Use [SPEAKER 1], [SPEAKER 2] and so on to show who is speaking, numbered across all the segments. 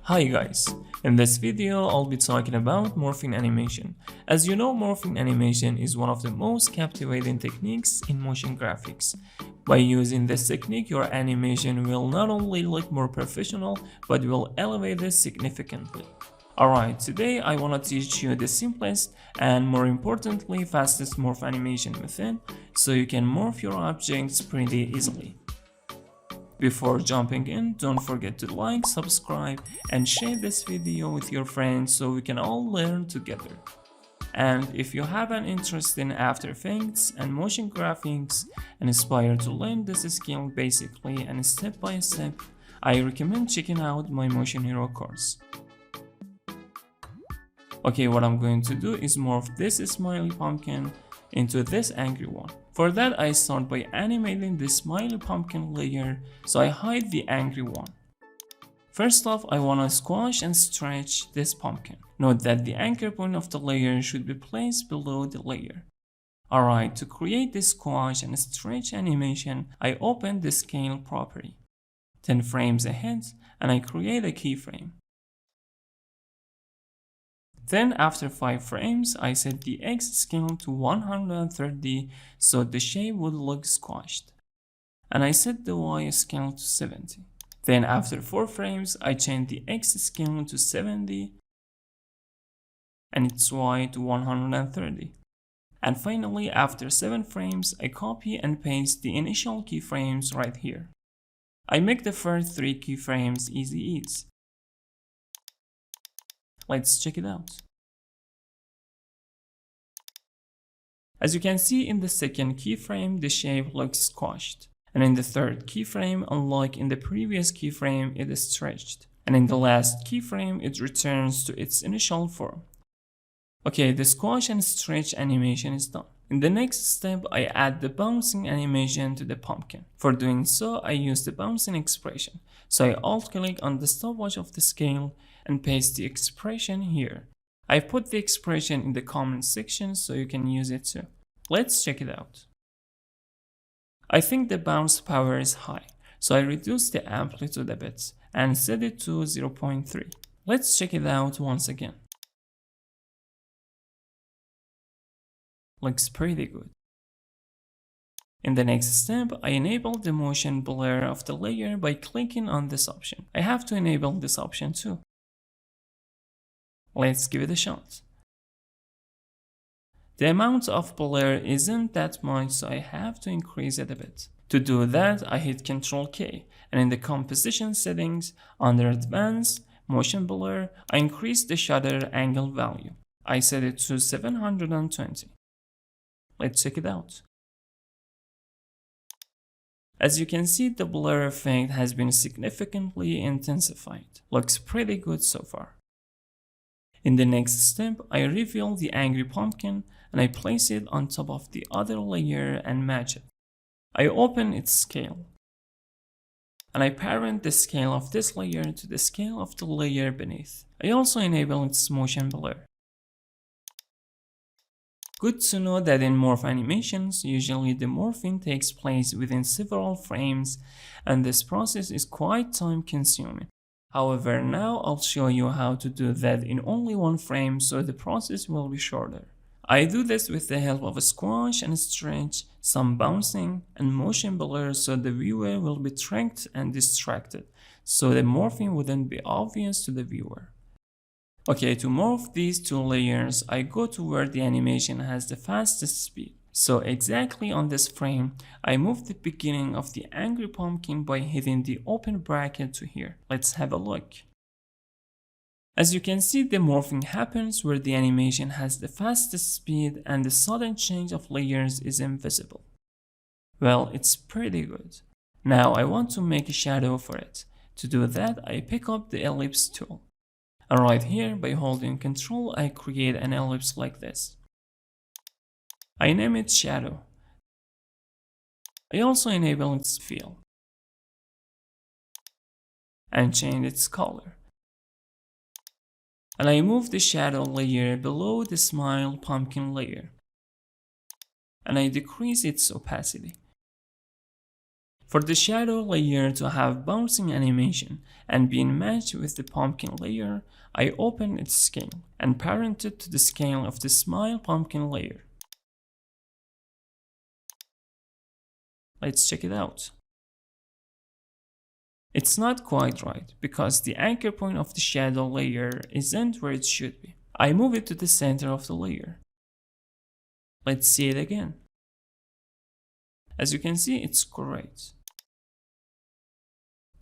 [SPEAKER 1] Hi guys, in this video I'll be talking about morphing animation. As you know, morphing animation is one of the most captivating techniques in motion graphics. By using this technique, your animation will not only look more professional, but will elevate it significantly. Alright, today I want to teach you the simplest and more importantly fastest morph animation method so you can morph your objects pretty easily. Before jumping in, don't forget to like, subscribe, and share this video with your friends so we can all learn together. And if you have an interest in After Effects and motion graphics and aspire to learn this skill basically and step by step, I recommend checking out my Motion Hero course. Okay, what I'm going to do is morph this smiley pumpkin into this angry one. For that, I start by animating the smiley pumpkin layer so I hide the angry one. First off, I want to squash and stretch this pumpkin. Note that the anchor point of the layer should be placed below the layer. Alright, to create this squash and stretch animation, I open the scale property. 10 frames ahead, and I create a keyframe. Then after 5 frames, I set the X scale to 130 so the shape would look squashed. And I set the Y scale to 70. Then after 4 frames, I change the X scale to 70 and its Y to 130. And finally, after 7 frames, I copy and paste the initial keyframes right here. I make the first 3 keyframes easy ease. Let's check it out. As you can see in the second keyframe, the shape looks squashed. And in the third keyframe, unlike in the previous keyframe, it is stretched. And in the last keyframe, it returns to its initial form. Okay, the squash and stretch animation is done. In the next step, I add the bouncing animation to the pumpkin. For doing so, I use the bouncing expression. So I alt-click on the stopwatch of the scale and paste the expression here. I put the expression in the comment section so you can use it too. Let's check it out. I think the bounce power is high, so I reduce the amplitude a bit and set it to 0.3. Let's check it out once again. Looks pretty good. In the next step, I enable the motion blur of the layer by clicking on this option. I have to enable this option too. Let's give it a shot. The amount of blur isn't that much, so I have to increase it a bit. To do that, I hit Ctrl K, and in the composition settings, under Advanced, Motion Blur, I increase the shutter angle value. I set it to 720. Let's check it out. As you can see, the blur effect has been significantly intensified. Looks pretty good so far. In the next step, I reveal the angry pumpkin and I place it on top of the other layer and match it. I open its scale. And I parent the scale of this layer to the scale of the layer beneath. I also enable its motion blur. Good to know that in morph animations, usually the morphing takes place within several frames, and this process is quite time consuming. However, now I'll show you how to do that in only one frame so the process will be shorter. I do this with the help of a squash and stretch, some bouncing, and motion blur so the viewer will be tricked and distracted, so the morphing wouldn't be obvious to the viewer. Okay, to morph these two layers, I go to where the animation has the fastest speed. So exactly on this frame, I move the beginning of the angry pumpkin by hitting the open bracket to here. Let's have a look. As you can see, the morphing happens where the animation has the fastest speed and the sudden change of layers is invisible. Well, it's pretty good. Now I want to make a shadow for it. To do that, I pick up the ellipse tool. And right here, by holding Ctrl, I create an ellipse like this. I name it shadow. I also enable its fill and change its color. And I move the shadow layer below the smile pumpkin layer. And I decrease its opacity. For the shadow layer to have bouncing animation and being matched with the pumpkin layer, I opened its scale and parented to the scale of the smile pumpkin layer. Let's check it out. It's not quite right because the anchor point of the shadow layer isn't where it should be. I move it to the center of the layer. Let's see it again. As you can see, it's correct.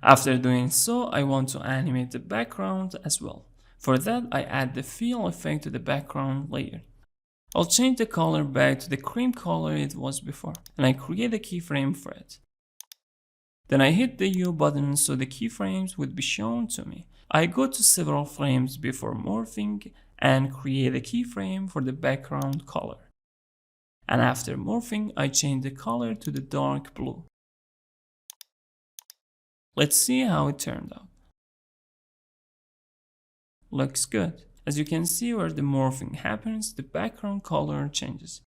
[SPEAKER 1] After doing so, I want to animate the background as well. For that, I add the fill effect to the background layer. I'll change the color back to the cream color it was before, and I create a keyframe for it. Then I hit the U button so the keyframes would be shown to me. I go to several frames before morphing and create a keyframe for the background color. And after morphing, I change the color to the dark blue. Let's see how it turned out. Looks good. As you can see where the morphing happens, the background color changes.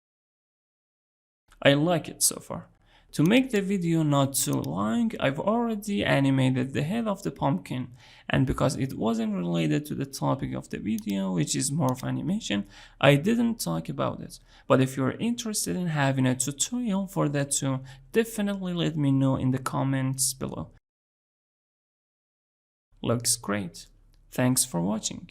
[SPEAKER 1] I like it so far. To make the video not too long, I've already animated the head of the pumpkin, and because it wasn't related to the topic of the video, which is morph animation, I didn't talk about it. But if you're interested in having a tutorial for that too, definitely let me know in the comments below. Looks great. Thanks for watching.